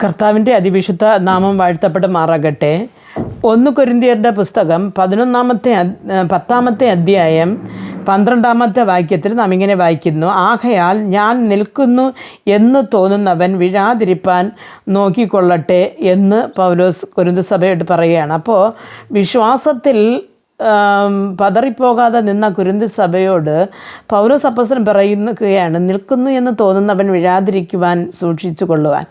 കർത്താവിൻ്റെ അതിവിശുദ്ധ നാമം വാഴ്ത്തപ്പെടുമാറാകട്ടെ. 1 കൊരിന്ത്യരുടെ പുസ്തകം 10 അധ്യായം 12 വാക്യത്തിൽ നാം ഇങ്ങനെ വായിക്കുന്നു: ആകയാൽ ഞാൻ നിൽക്കുന്നു എന്ന് തോന്നുന്നവൻ വീഴാതിരിപ്പാൻ നോക്കിക്കൊള്ളട്ടെ എന്ന് പൗലോസ് കൊരിന്ത് സഭയോട് പറയുകയാണ്. അപ്പോൾ വിശ്വാസത്തിൽ പതറിപ്പോകാതെ നിന്ന കൊരിന്ത് സഭയോട് പൗലോസ് അപ്പോസ്തലൻ പറയുകയാണ്, നിൽക്കുന്നു എന്ന് തോന്നുന്നവൻ വീഴാതിരിക്കുവാൻ സൂക്ഷിച്ചു കൊള്ളുവാൻ.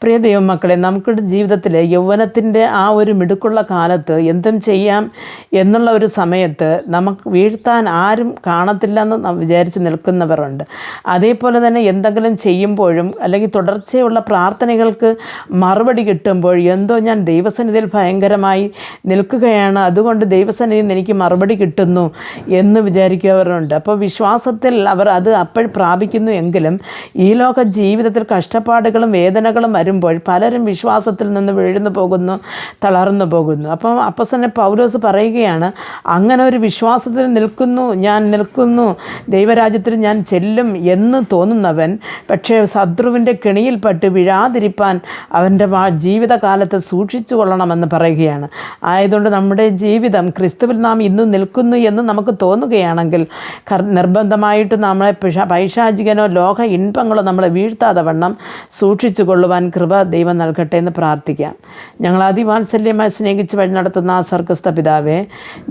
പ്രിയ ദൈവമക്കളെ, നമുക്കുടെ ജീവിതത്തിൽ യൗവനത്തിൻ്റെ ആ ഒരു മിടുക്കുള്ള കാലത്ത് എന്തും ചെയ്യാം എന്നുള്ള ഒരു സമയത്ത് നമുക്ക് വീഴ്ത്താൻ ആരും കാണത്തില്ലെന്ന് വിചാരിച്ച് നിൽക്കുന്നവരുണ്ട്. അതേപോലെ തന്നെ എന്തെങ്കിലും ചെയ്യുമ്പോഴും അല്ലെങ്കിൽ തുടർച്ചയുള്ള പ്രാർത്ഥനകൾക്ക് മറുപടി കിട്ടുമ്പോൾ എന്തോ ഞാൻ ദൈവസന്നിധിയിൽ ഭയങ്കരമായി നിൽക്കുകയാണ്, അതുകൊണ്ട് ദൈവസന്നിധിയിൽ എനിക്ക് മറുപടി കിട്ടുന്നു എന്ന് വിചാരിക്കുന്നവരുണ്ട്. അപ്പോൾ വിശ്വാസത്തിൽ അവർ അത് അപ്പോൾ പ്രാപിക്കുന്നു എങ്കിലും ഈ ലോക ജീവിതത്തിൽ കഷ്ടപ്പാടുകളും വേദനകളും വരുമ്പോൾ പലരും വിശ്വാസത്തിൽ നിന്ന് വീഴുന്നു പോകുന്നു, തളർന്നു പോകുന്നു. അപ്പം അപ്പോസ്തലൻ പൗലോസ് പറയുകയാണ്, അങ്ങനെ ഒരു വിശ്വാസത്തിൽ ഞാൻ നിൽക്കുന്നു, ദൈവരാജ്യത്തിൽ ഞാൻ ചെല്ലും എന്ന് തോന്നുന്നവൻ പക്ഷേ ശത്രുവിൻ്റെ കെണിയിൽപ്പെട്ട് വീഴാതിരിപ്പാൻ അവൻ്റെ ജീവിതകാലത്ത് സൂക്ഷിച്ചു കൊള്ളണമെന്ന് പറയുകയാണ്. ആയതുകൊണ്ട് നമ്മുടെ ജീവിതം ക്രിസ്തുവിൽ നാം ഇന്ന് നിൽക്കുന്നു എന്ന് നമുക്ക് തോന്നുകയാണെങ്കിൽ നിർബന്ധമായിട്ട് നമ്മളെ പൈശാചികനോ ലോക ഇൻപങ്ങളോ നമ്മളെ വീഴ്ത്താതെ വണ്ണം സൂക്ഷിച്ചു കൊള്ളുവാൻ കൃപ ദൈവം നൽകട്ടെ എന്ന് പ്രാർത്ഥിക്കാം. ഞങ്ങൾ അതിവാത്സല്യമായി സ്നേഹിച്ച് വഴി നടത്തുന്ന ആ സ്വർഗ്ഗസ്ഥ പിതാവേ,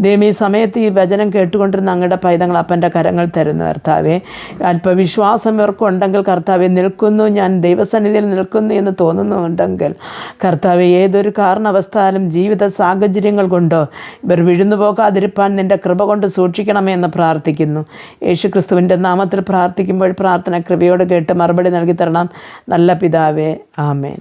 ദൈവം ഈ സമയത്ത് ഈ വചനം കേട്ടുകൊണ്ടിരുന്ന അങ്ങയുടെ പൈതങ്ങൾ അപ്പൻ്റെ കരങ്ങൾ തരുന്നു കർത്താവേ. അല്പവിശ്വാസം ഇവർക്കുണ്ടെങ്കിൽ കർത്താവെ, നിൽക്കുന്നു, ഞാൻ ദൈവസന്നിധിയിൽ നിൽക്കുന്നു എന്ന് തോന്നുന്നുണ്ടെങ്കിൽ കർത്താവെ, ഏതൊരു കാരണവസ്ഥാലും ജീവിത സാഹചര്യങ്ങൾ കൊണ്ടോ ഇവർ വീഴുന്നു പോകാതിരിപ്പാൻ നിൻ്റെ കൃപ കൊണ്ട് സൂക്ഷിക്കണമേ എന്ന് പ്രാർത്ഥിക്കുന്നു. യേശു ക്രിസ്തുവിൻ്റെ നാമത്തിൽ പ്രാർത്ഥിക്കുമ്പോൾ പ്രാർത്ഥന കൃപയോട് കേട്ട് മറുപടി നൽകി തരണം നല്ല പിതാവേ. ആമേൻ.